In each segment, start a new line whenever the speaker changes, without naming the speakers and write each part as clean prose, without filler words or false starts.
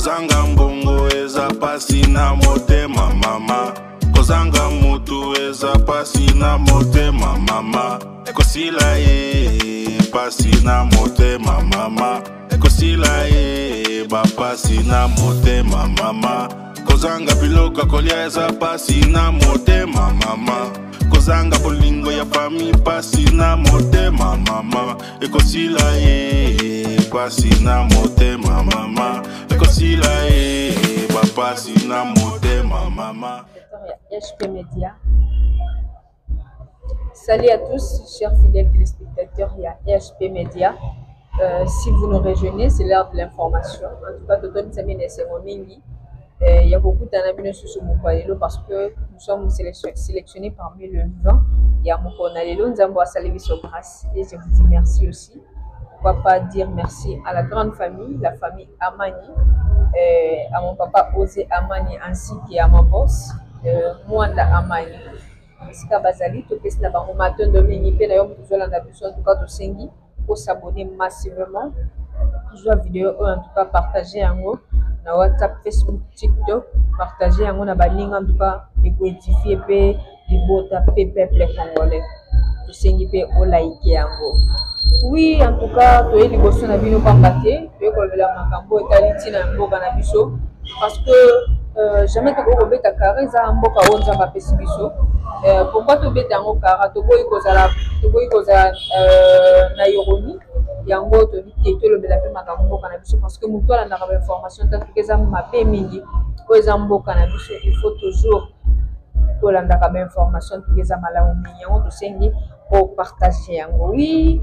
kozanga mbongo eza pasi na motema mama, kozanga mutu eza pasi na motema mama, ekosila ye pasi na motema mama, ekosila ye bapasi na motema mama, kozanga biloko kolia eza pasi na motema mama, kozanga bolingo ya fami pasi na motema mama, ekosila ye pasi na motema mama, ekosila ye bapasi na motema mama.
HP Média. Salut à tous, chers fidèles téléspectateurs, il y a HP Média. Si vous nous rejoignez, c'est l'heure de l'information. En tout cas, il y a beaucoup d'anabines sur mon palais parce que nous sommes sélectionnés parmi le 20. Il y a mon Konalelo, nous avons salué sur grâce et je vous dis merci aussi. Pourquoi pas dire merci à la grande famille, la famille Amani, à mon papa Osé Amani ainsi qu'à mon boss, Mwanda Amani. Sika Bazali, tout ce qui est dans le matin de l'Unipe, d'ailleurs, vous avez besoin en tout cas de Sengi pour s'abonner massivement. Toujours vidéo, en tout cas, partager en haut. Na WhatsApp, Facebook, TikTok, partager en haut, na baling en tout cas, et édifier les botas, peuple congolais. Tout Sengi pe au like en haut. Oui, en tout cas, tu es libre sur la vidéo combatté, tu es collé la macambo et qualité na mboka na biso parce que jamais tu peux rebêter ta carré za mboka onza ba pesibiso. Pourquoi tu bêtes en kara to boy koza na ironie yango to vite to le bela pe makambo mboka na biso parce que muto ala na information tant que za mabe mingi ko za mboka na biso il faut toujours to la ndaka ba information tant que za malamu mingi yango to sengi pour partager yango. Oui,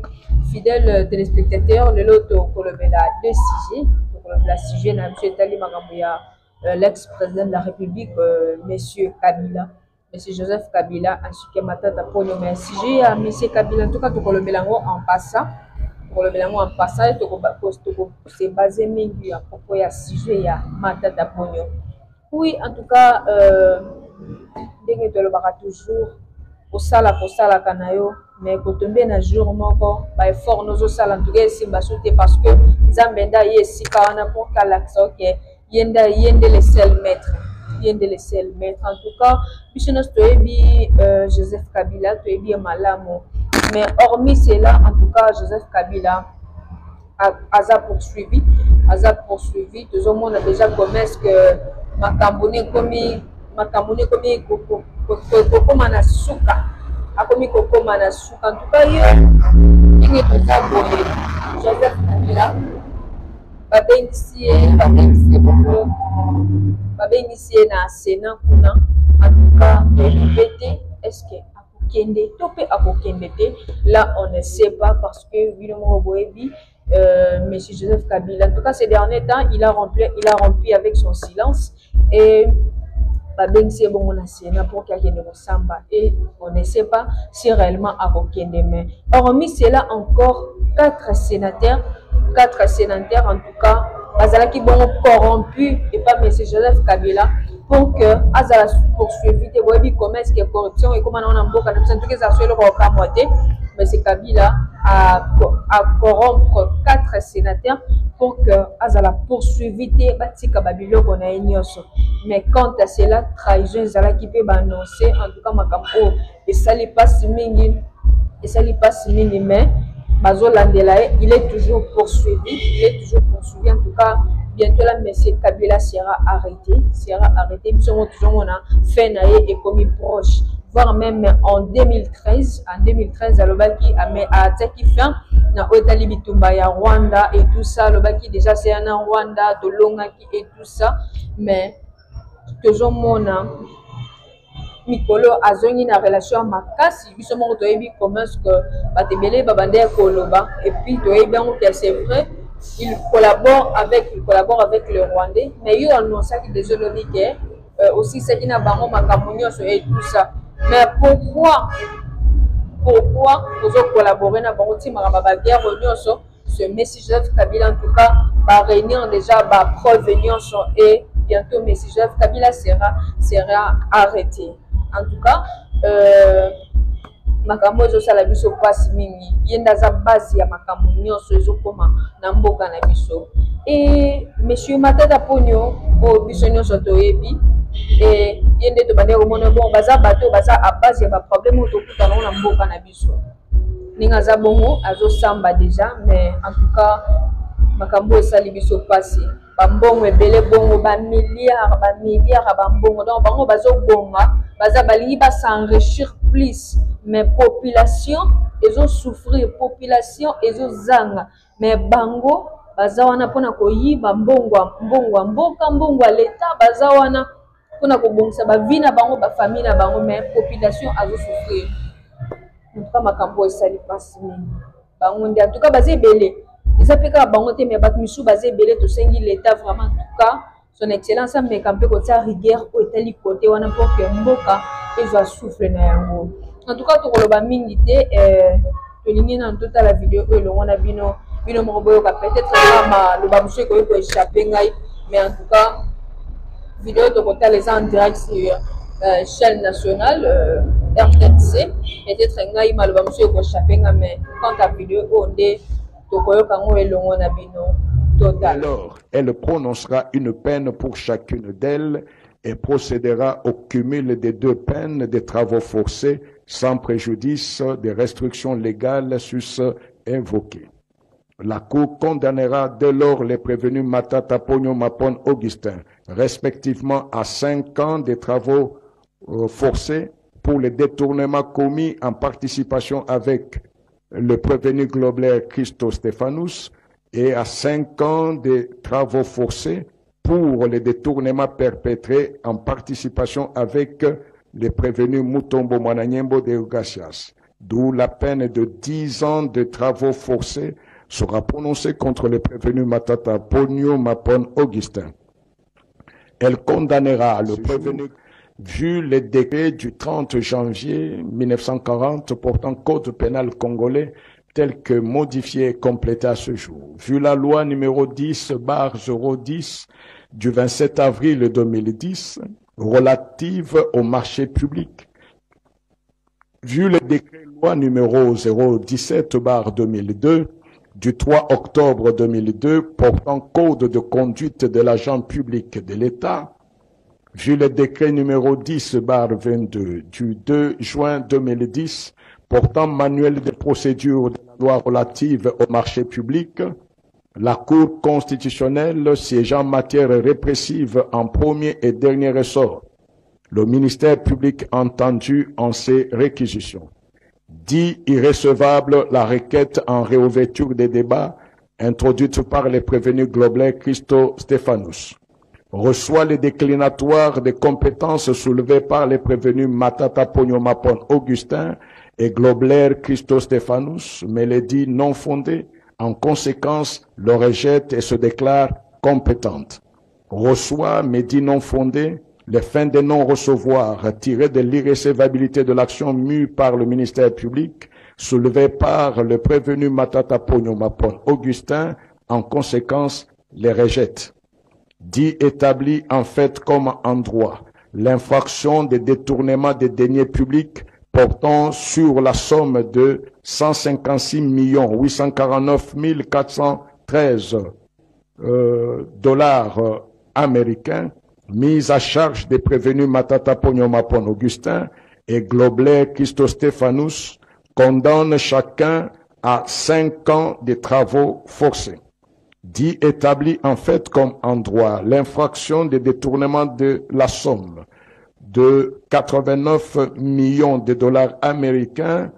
fidèles téléspectateurs, le loto pour le bela deux sujets pour le bela sujet na monsieur Tali makambo ya l'ex-président de la République monsieur Kabila. Monsieur Joseph Kabila ainsi que Matata Ponyo, mais si j'ai à monsieur Kabila en tout cas tout le mélange en passant c'est basé mingi à propos ya sujet ya Matata Ponyo. Oui, en tout cas dès que le bara toujours au sala kanayo mais ko tomber na jour moko ba effort nozo sala en tout cas c'est basouté parce que Zambenda yesika wana pour kalaxo que yende les seuls maîtres. De laisser le mettre. En tout cas, Joseph Kabila, tu es bien malamo. Mais hormis cela, en tout cas, Joseph Kabila a poursuivi. Tout le monde a déjà commencé que Makambone komi koko manasuka. A komi koko manasuka. En tout cas, il est tout ça pour Joseph Kabila. Initié na Sénat kuna en tout cas est-ce que akokende topé akokende là on ne sait pas parce que William Boebi monsieur Joseph Kabila en tout cas ces derniers temps il a rempli avec son silence et c'est bon on a Sénat pour qu'il y ait de samba et on ne sait pas si réellement akokende mais hormis cela encore 4 sénateurs en tout cas Azalaki bon corrompu et pas M. Joseph Kabila pour que Azala poursuivi te voyez comment est-ce que corruption et comment on a beaucoup en tout cas ça soit le moitié mais c'est Kabila à corrompre 4 sénateurs pour que Azala poursuivi te batika babilo qu'on a ignoso mais quant à cela trahison Azalaki peut annoncer en tout cas makambo et ça les passe mingi mais il est toujours poursuivi, en tout cas bientôt là monsieur Kabila sera arrêté, nous toujours on a fait naïe et commis proche, voire même en 2013 Alobaki a attaqué fin na Otali Bitumba ya Rwanda et tout ça, Alobaki déjà c'est un Rwanda de Longaki et tout ça, mais toujours mon Mikolo azongi na relation makasi biso moko toyebi comment est-ce que batebele babande koloba et puis toyebi que c'est vrai il collabore avec le Rwandais mais il annonce qu'il désolé que aussi c'est qui na bango makamunyo et tout ça mais pourquoi vous collaborer na bango ti makaba guerre nyonso ce message Joseph Kabila en tout cas va réunir déjà ba preuve nyonso et bientôt message Joseph Kabila sera arrêté. En tout cas, makambo zo sala biso passe mingi yenda za base ya makambo nyonso ezokoma na mboka na biso et monsieur Matata Pogno au bisonyo soto ebi et yende to bande komona bon baza bato baza à base ya ba problème to kutana na mboka na biso ninga za bongo azo samba déjà mais en tout cas makambo esali biso pasi bambongo ebele bongo ba milliards ba mbongo donc bango bazo bonga baza balingi ba s'enrichir plus mais population ezo souffrir population ezo zanga mais bango baza wana pona koyiba mbongo mboka mbongo l'état baza wana pona kobongisa ba vie na bango ba famille na bango mais population azo souffrir en tout cas makambo esali pasi mingi bango ndi en tout cas baza ebele eza pe kaka bango te mais bato misu baza ebele tosengi l'état vraiment en tout cas son excellence ameka mpe kotia rigueur oyo etali kote wana mpo ke mboka ezwa souffle na yango en tout cas tokoloba mingi te tolingi na totala video oyo elongo na bino moko boyoka peut-être maloba mosu ekoki koéchappe ngai mais en tout cas vidéo tokotala eza en direct sur chaîne nationale RTNC peut-être ngai maloba mosu ekoéchappe ngai mais quant à vidéo oyo nde tokoyoka ngo elongo na bino total.
Alors, elle prononcera une peine pour chacune d'elles et procédera au cumul des deux peines des travaux forcés sans préjudice des restrictions légales sus invoquées. La Cour condamnera dès lors les prévenus Matata Pogno Mapon Augustin, respectivement à 5 ans de travaux forcés pour les détournements commis en participation avec le prévenu Globler Christo Stéphanous et à 5 ans de travaux forcés pour les détournements perpétrés en participation avec les prévenus Mutombo Mwananyembo de Ugasias, d'où la peine de 10 ans de travaux forcés sera prononcée contre le prévenu Matata Pogno Mapon Augustin. Elle condamnera le prévenu, vu les décrets du 30 janvier 1940 portant code pénal congolais tel que modifié et complété à ce jour, vu la loi numéro 10/010 du 27 avril 2010 relative au marché public, vu le décret loi numéro 017/2002 du 3 octobre 2002 portant code de conduite de l'agent public de l'État, vu le décret numéro 10/22 du 2 juin 2010 portant manuel de procédure de la loi relative au marché public, la Cour constitutionnelle siégeant en matière répressive en premier et dernier ressort, le ministère public entendu en ces réquisitions, dit irrecevable la requête en réouverture des débats introduite par les prévenus Globler Christo Stéphanous, reçoit les déclinatoires des compétences soulevées par les prévenus Matata Pogno Mapon Augustin et Globler Christo Stéphanous, mais les dit non fondées. En conséquence, le rejette et se déclare compétente. Reçoit, mais dit non fondées, les fins de non-recevoir tirées de l'irrécevabilité de l'action mue par le ministère public, soulevée par le prévenu Matata Pogno Mapon Augustin, en conséquence, les rejette. Dit établi en fait comme en droit l'infraction de détournement des deniers publics portant sur la somme de 156 849 413 dollars américains mise à charge des prévenus Matata Pogno Mapon Augustin et Globler Christo Stéphanous, condamne chacun à 5 ans de travaux forcés. Dit établi en fait comme en droit l'infraction de détournement de la somme de 89 millions de dollars américains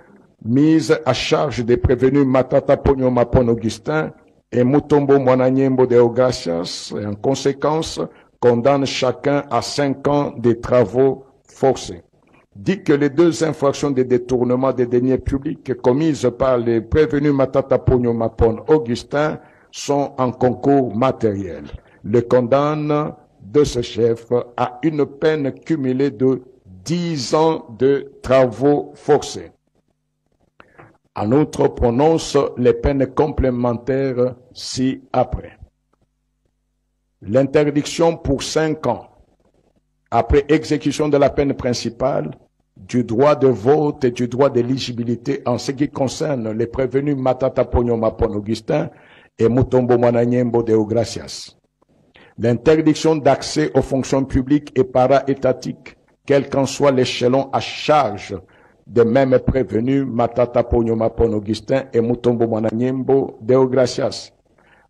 mise à charge des prévenus Matata Pogno Mapon Augustin et Mutombo Mwananyembo de Ugasias, et en conséquence condamne chacun à 5 ans de travaux forcés. Dit que les deux infractions de détournement des deniers publics commises par les prévenus Matata Pogno Mapon Augustin sont en concours matériel. Le condamne de ce chef à une peine cumulée de 10 ans de travaux forcés. En outre, prononce les peines complémentaires ci-après. L'interdiction pour 5 ans, après exécution de la peine principale, du droit de vote et du droit d'éligibilité en ce qui concerne les prévenus Matata Pogno Mapon Augustin et Mutombo Mwananyembo Deogracias. L'interdiction d'accès aux fonctions publiques et para-étatiques, quel qu'en soit l'échelon à charge des mêmes prévenus Matata Ponyomapon Augustin et Mutombo Mwananyembo Deogracias.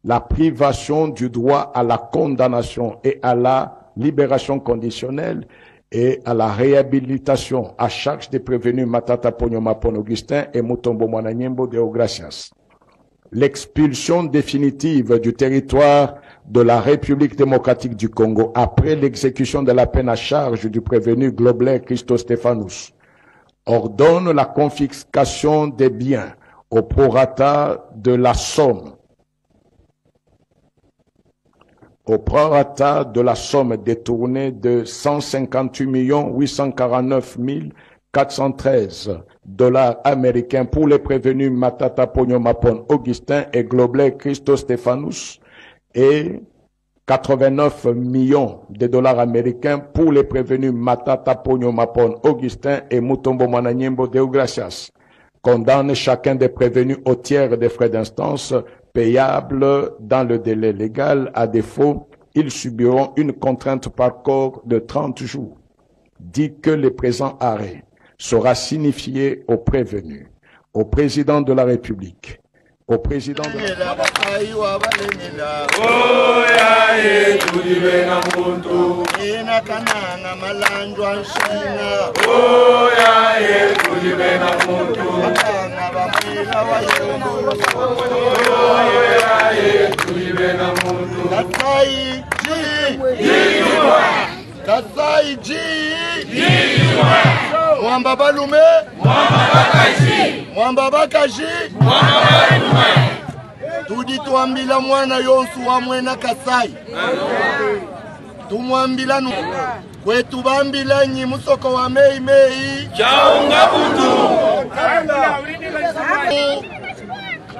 La privation du droit à la condamnation et à la libération conditionnelle et à la réhabilitation à charge des prévenus Matata Ponyomapon Augustin et Mutombo Mwananyembo Deogracias. L'expulsion définitive du territoire de la République démocratique du Congo après l'exécution de la peine à charge du prévenu Globler Christo Stéphanous ordonne la confiscation des biens au prorata de la somme détournée de 158 849 413 $ américains pour les prévenus Matata Ponyomapon Augustin et Globler Christo Stéphanous et 89 millions de dollars américains pour les prévenus Matata Ponyomapon Augustin et Mutombo Mwananyembo Deogracias. Condamne chacun des prévenus au tiers des frais d'instance payables dans le délai légal. À défaut, ils subiront une contrainte par corps de 30 jours. Dit que le présent arrêt sera signifié aux prévenus, au président de la République, au président de la
Mwamba Balume, Mwamba Bakaji, tudi tuambila mwana yonsu wa mwena Kasai. Tumwambila nu kwetu bambila nyi musoko wa mei mei chaunga butu.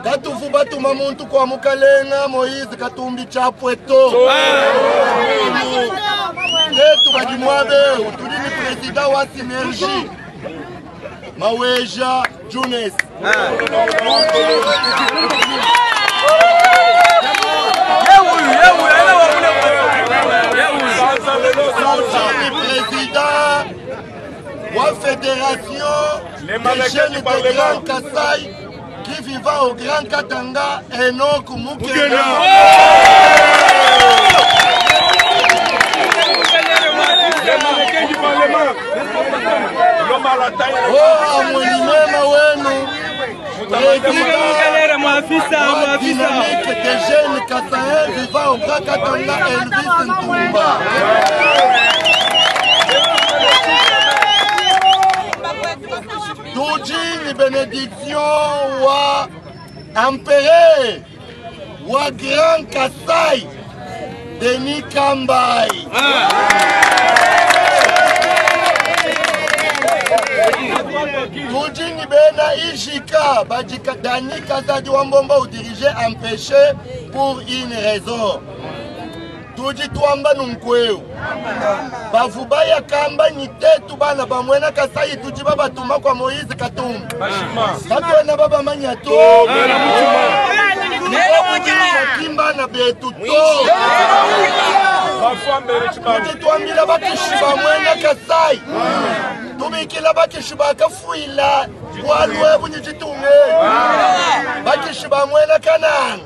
Katufu batuma muntu kwa mukalenga Moise Katumbi chapweto. Letu bajimwabe utulini presida wa Synergie Maweja Junes. Président wa fédération des jeunes de Grand Kassai qui vivent au Grand Katanga et non Kumukena. Oh, mwenimema wenu dynamique des jeunes Kassaïens vivant au Grand Katanga, Elvis Ntumba. Toujini bénédiction wa empereur wa Grand Kassai Denis Kambai. Toujini bena Ishika Bajika Dani Kazadi Wambomba ou dirigé empêché pour une raison. Tuji tuamba nunkweo bavubaya kamba nitetu bana bamwena Kasai tuji baba tuma kwa Moise Katumbi katwena baba manyato kimba na betu to tuji tuambila bakishiba mwena Kasai tumikila bakishiba kafuila walwe bunyijitunge bakishiba mwena Kananga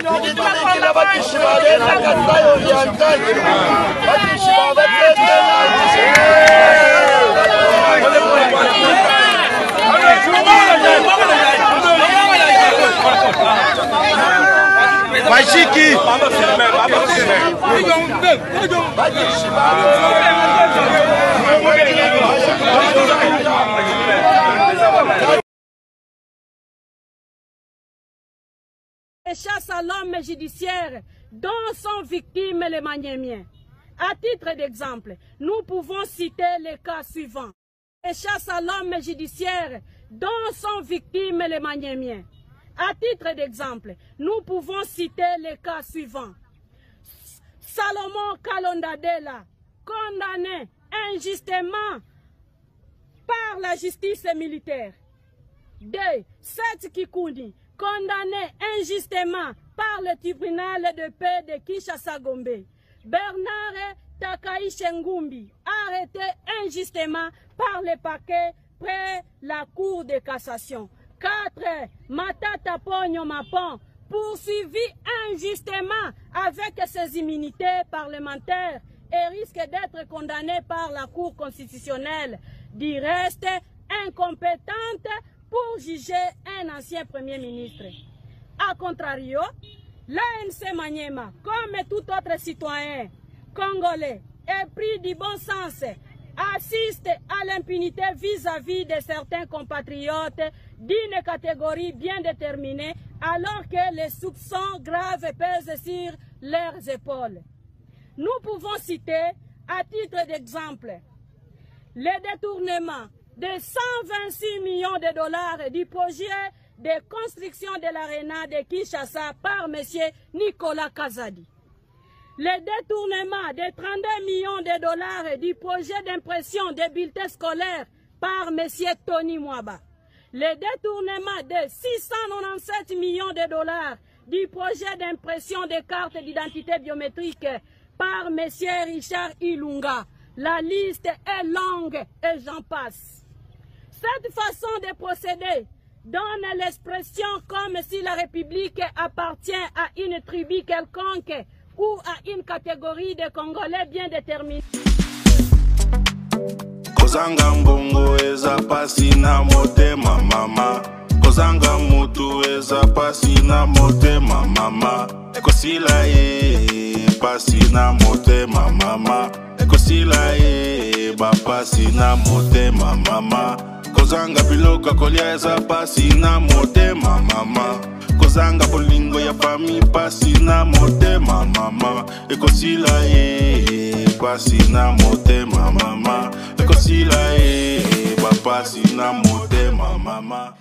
tuji tumikila bakishiba bena Kasai Oriental bakishiba batendela Bashiki
et chasse à l'homme judiciaire dont sont victimes les Maniémiens. À titre d'exemple, nous pouvons citer les cas suivants. Et chasse à l'homme judiciaire dont sont victimes les Maniémiens. À titre d'exemple, nous pouvons citer les cas suivants. Salomon Kalondadela, condamné injustement par la justice militaire. 2. Seth Kikundi, condamné injustement par le tribunal de paix de Kinshasa-Gombe. Bernard Takai Ngumbi, arrêté injustement par le parquet près la cour de cassation. 4. Matata Pogno Mapon, poursuivi injustement avec ses immunités parlementaires et risque d'être condamné par la Cour constitutionnelle, du reste incompétente pour juger un ancien Premier ministre. A contrario, l'ANC Maniema, comme tout autre citoyen congolais, épris du bon sens, assiste à l'impunité vis-à-vis de certains compatriotes d'une catégorie bien déterminée, alors que les soupçons graves pèsent sur leurs épaules. Nous pouvons citer, à titre d'exemple, le détournement de 126 millions de dollars du projet de construction de l'aréna de Kinshasa par M. Nicolas Kazadi. Le détournement de 32 millions de dollars du projet d'impression des bulletins scolaires par M. Tony Mwaba. Le détournement de 697 millions de dollars du projet d'impression des cartes d'identité biométrique par M. Richard Ilunga. La liste est longue et j'en passe. Cette façon de procéder donne l'expression comme si la République appartient à une tribu quelconque ou à une catégorie de Congolais bien déterminés.
Kozanga mbongo eza pasi na motema mama. Kozanga mutu eza pasi na motema mama. Ekosila ye pasi na motema mama. Ekosila ye ba pasi na motema mama. Kozanga biloko kolia eza pasi na motema mama. Kozanga bolingo ya fami pasi na motema mama. Ekosila ye pasi na motema mama. Ekosila ye ba pasi na motema mama.